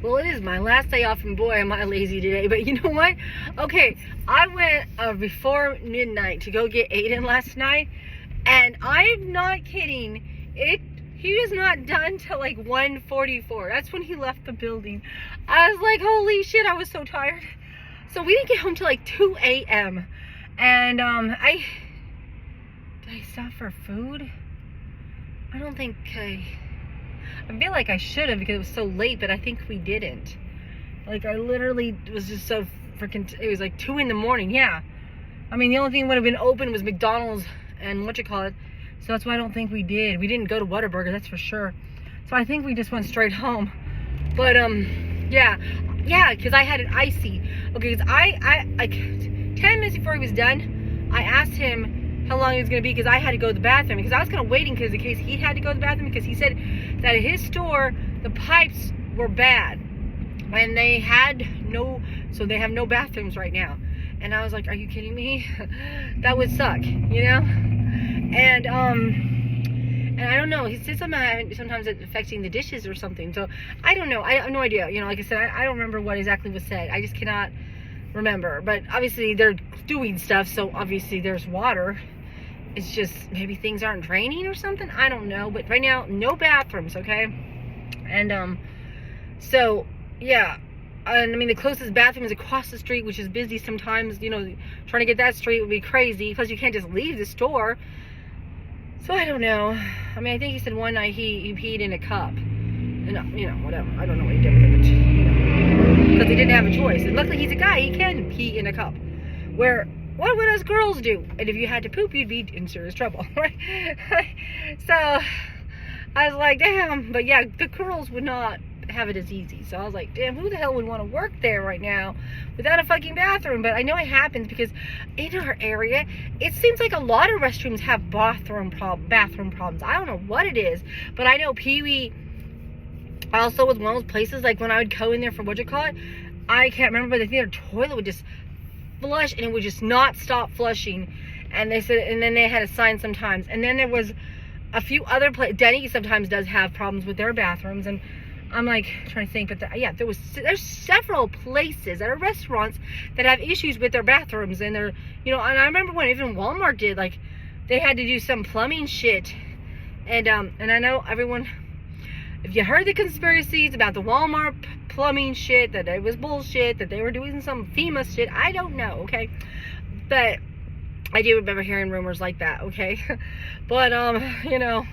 Well, it is my last day off, and boy, am I lazy today. But you know what? Okay, I went before midnight to go get Aiden last night, and I'm not kidding. He was not done till like 1:44. That's when he left the building. I was like, holy shit, I was so tired. So we didn't get home till like 2 a.m. And did I stop for food? I don't think I feel like I should have because it was so late, but I think we didn't. Like, I literally was just so freaking, it was like 2 in the morning, yeah. I mean, the only thing that would have been open was McDonald's and so that's why I don't think we did. We didn't go to Whataburger, that's for sure. So I think we just went straight home. But, yeah, because I had it icy. Okay, because I like 10 minutes before he was done, I asked him how long he was going to be because I had to go to the bathroom. Because I was kind of waiting because in case he had to go to the bathroom, because he said that at his store, the pipes were bad. And they had so they have no bathrooms right now. And I was like, are you kidding me? That would suck, you know? And I don't know, he said sometimes it's affecting the dishes or something. So I don't know, I have no idea. You know, like I said, I don't remember what exactly was said. I just cannot remember. But obviously they're doing stuff, so obviously there's water. It's just maybe things aren't draining or something. I don't know. But right now, no bathrooms, okay? And so yeah. And I mean, the closest bathroom is across the street, which is busy sometimes. You know, trying to get that straight would be crazy. Plus, you can't just leave the store. So I don't know. I mean, I think he said one night he peed in a cup. And, you know, whatever. I don't know what he did with it, but, you know, because he didn't have a choice. And luckily, he's a guy. He can pee in a cup. Where, what would us girls do? And if you had to poop, you'd be in serious trouble, right? So I was like, damn. But yeah, the girls would not have it as easy. So I was like, damn, who the hell would want to work there right now without a fucking bathroom? But I know it happens because in our area, it seems like a lot of restrooms have bathroom problems. I don't know what it is, but I know Pee-wee also was one of those places, like when I would go in there for I can't remember, but I think their toilet would just flush and it would just not stop flushing. And they said, and then they had a sign sometimes. And then there was a few other places. Denny sometimes does have problems with their bathrooms, and I'm like trying to think, but there's several places that are restaurants that have issues with their bathrooms, and they're, you know, and I remember when even Walmart did, like, they had to do some plumbing shit, and I know everyone, if you heard the conspiracies about the Walmart plumbing shit, that it was bullshit, that they were doing some FEMA shit, I don't know, okay, but I do remember hearing rumors like that, okay, but you know.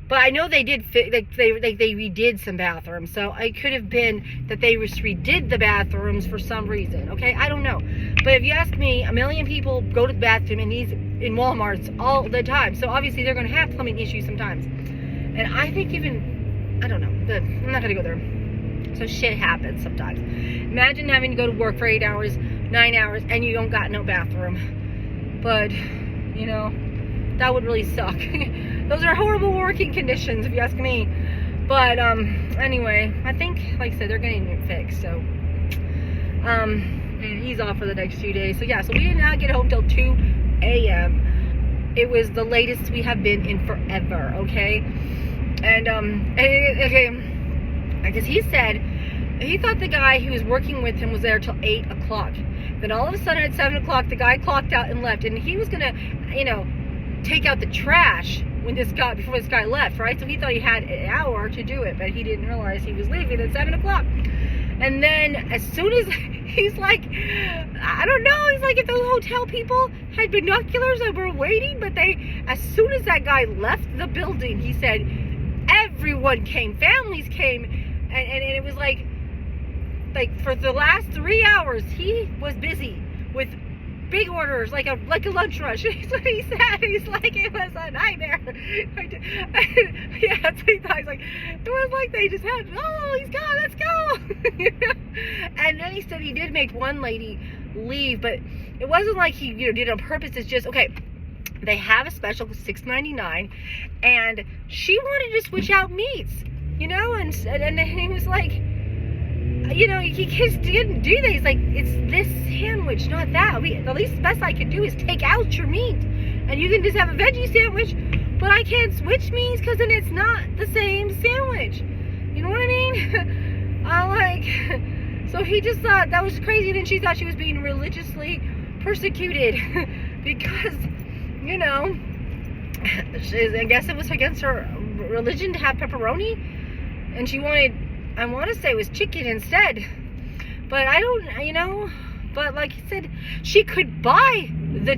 But I know they did, they redid some bathrooms. So it could have been that they just redid the bathrooms for some reason. Okay, I don't know. But if you ask me, a million people go to the bathroom in Walmarts all the time. So obviously they're going to have plumbing issues sometimes. And I think even, I don't know. I'm not going to go there. So shit happens sometimes. Imagine having to go to work for 8 hours, 9 hours, and you don't got no bathroom. But, you know, that would really suck. Those are horrible working conditions, if you ask me. But, anyway, I think, like I said, they're getting it fixed, so, and he's off for the next few days. So, yeah, so we did not get home till 2 a.m. It was the latest we have been in forever, okay? And, okay, because he said, he thought the guy who was working with him was there till 8 o'clock. Then all of a sudden at 7 o'clock, the guy clocked out and left, and he was gonna, you know, take out the trash before this guy left, right? So he thought he had an hour to do it, but he didn't realize he was leaving at 7 o'clock. And then as soon as he's like, I don't know, he's like, if those hotel people had binoculars and were waiting, but as soon as that guy left the building, he said everyone came, families came, and it was like for the last 3 hours he was busy with big orders, like a lunch rush. That's what he said. He's like, it was a nightmare. Yeah, that's what he thought. He's like, it was like they just had, oh, he's gone, let's go. You know? And then he said he did make one lady leave, but it wasn't like he, you know, did it on purpose. It's just, okay, they have a special $6.99, and she wanted to switch out meats, you know, and then he was like, you know, he just didn't do that. He's like, it's this sandwich, not that. The least best I can do is take out your meat, and you can just have a veggie sandwich, but I can't switch meats because then it's not the same sandwich. You know what I mean? I'm like, So he just thought that was crazy. And then she thought she was being religiously persecuted because, you know, I guess it was against her religion to have pepperoni, and she wanted, I want to say it was chicken instead, but I don't, you know, but like he said, she could buy the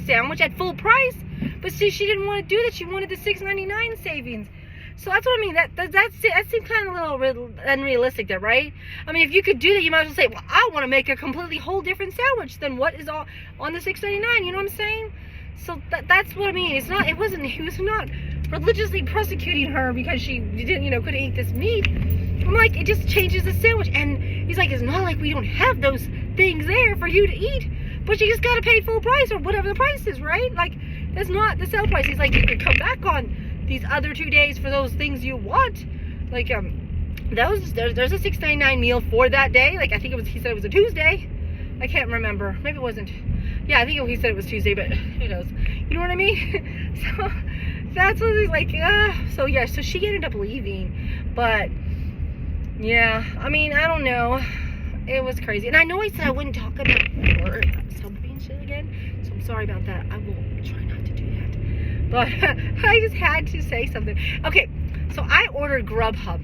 sandwich at full price, but see, she didn't want to do that. She wanted the $6.99 savings. So that's what I mean. That seemed kind of a little unrealistic, there, right? I mean, if you could do that, you might as well say, well, I want to make a completely whole different sandwich than what is on the $6.99. You know what I'm saying? So that's what I mean. He was not religiously persecuting her because she didn't, you know, couldn't eat this meat. I'm like, it just changes the sandwich. And he's like, it's not like we don't have those things there for you to eat, but you just got to pay full price or whatever the price is, right? Like, that's not the sale price. He's like, you could come back on these other 2 days for those things you want. Like, there's a $6.99 meal for that day. Like, I think he said it was a Tuesday. I can't remember. Maybe it wasn't. Yeah, I think he said it was Tuesday, but who knows? You know what I mean? So that's what he's like. So yeah, so she ended up leaving, but yeah, I mean, I don't know. It was crazy, and I know I said I wouldn't talk about something shit again, so I'm sorry about that. I will try not to do that, but I just had to say something. Okay, so I ordered Grubhub,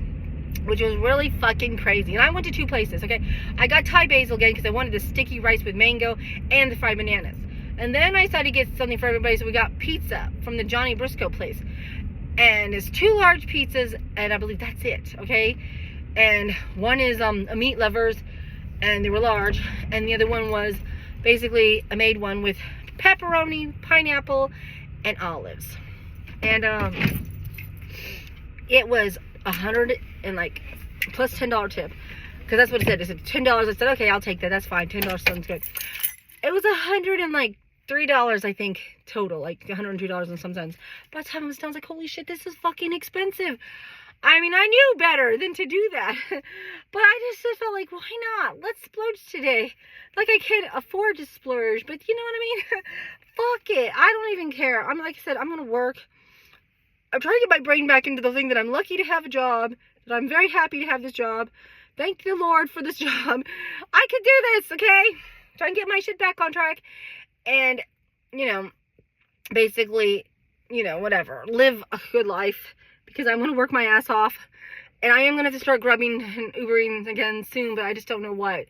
which was really fucking crazy. And I went to 2 places, okay? I got Thai basil again because I wanted the sticky rice with mango and the fried bananas. And then I decided to get something for everybody, so we got pizza from the Johnny Briscoe place. And it's 2 large pizzas, and I believe that's it, okay? And one is a meat lovers, and they were large. And the other one was basically a made one with pepperoni, pineapple, and olives. And it was $100 and like plus $10 tip, because that's what it said. It said $10. I said, okay, I'll take that. That's fine. $10 sounds good. It was $103, I think, total, like $102 and some cents. By the time it was done, I was like, holy shit, this is fucking expensive. I mean, I knew better than to do that, but I just felt like, why not? Let's splurge today. Like, I can't afford to splurge, but you know what I mean? Fuck it. I don't even care. Like I said, I'm gonna work. I'm trying to get my brain back into the thing that I'm lucky to have a job, that I'm very happy to have this job. Thank the Lord for this job. I could do this, okay? Try and get my shit back on track. And, you know, basically, you know, whatever. Live a good life. Because I'm going to work my ass off. And I am going to have to start grubbing and Ubering again soon. But I just don't know what.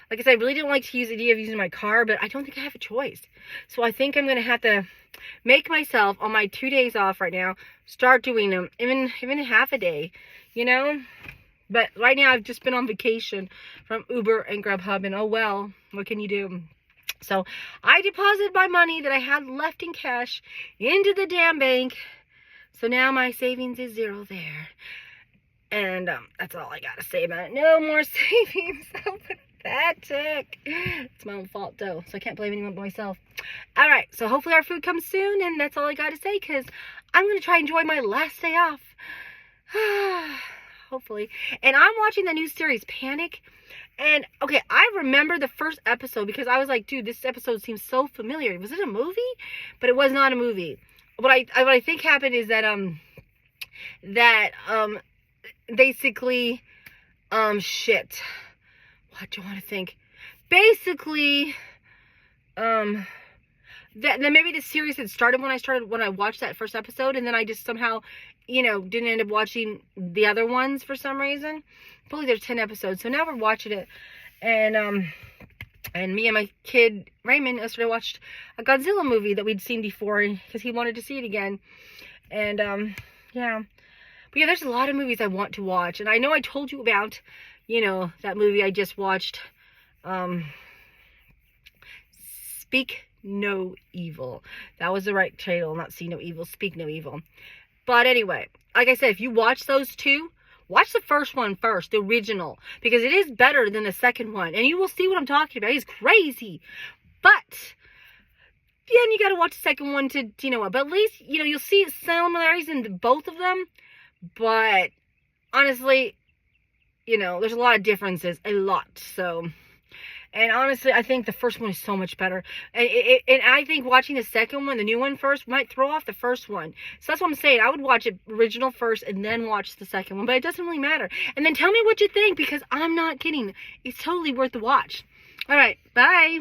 Like I said, I really didn't like to use the idea of using my car. But I don't think I have a choice. So I think I'm going to have to make myself, on my 2 days off right now, start doing them. Even half a day. You know? But right now, I've just been on vacation from Uber and Grubhub, and oh well, what can you do? So I deposited my money that I had left in cash into the damn bank. So now my savings is 0 there. And that's all I got to say about it. No more savings. So pathetic. It's my own fault, though, so I can't blame anyone but myself. All right, so hopefully our food comes soon, and that's all I got to say, because I'm going to try and enjoy my last day off. Hopefully. And I'm watching the new series, Panic. And, okay, I remember the first episode because I was like, dude, this episode seems so familiar. Was it a movie? But it was not a movie. What I think happened is that, basically, shit. What do you want to think? Basically, that then maybe the series had started when I watched that first episode, and then I just somehow, you know, didn't end up watching the other ones for some reason. I believe there's 10 episodes, so now we're watching it, and me and my kid Raymond yesterday watched a Godzilla movie that we'd seen before because he wanted to see it again, and yeah. But yeah, there's a lot of movies I want to watch, and I know I told you about, you know, that movie I just watched, Speak No Evil. That was the right title, not See No Evil, Speak No Evil. But anyway, like I said, if you watch those two, watch the first one first, the original, because it is better than the second one, and you will see what I'm talking about. He's crazy, but then you got to watch the second one to, you know what, but at least, you know, you'll see similarities in both of them, but honestly, you know, there's a lot of differences, a lot, so And honestly, I think the first one is so much better. And I think watching the second one, the new one first, might throw off the first one. So that's what I'm saying. I would watch it original first and then watch the second one. But it doesn't really matter. And then tell me what you think, because I'm not kidding. It's totally worth the watch. All right. Bye.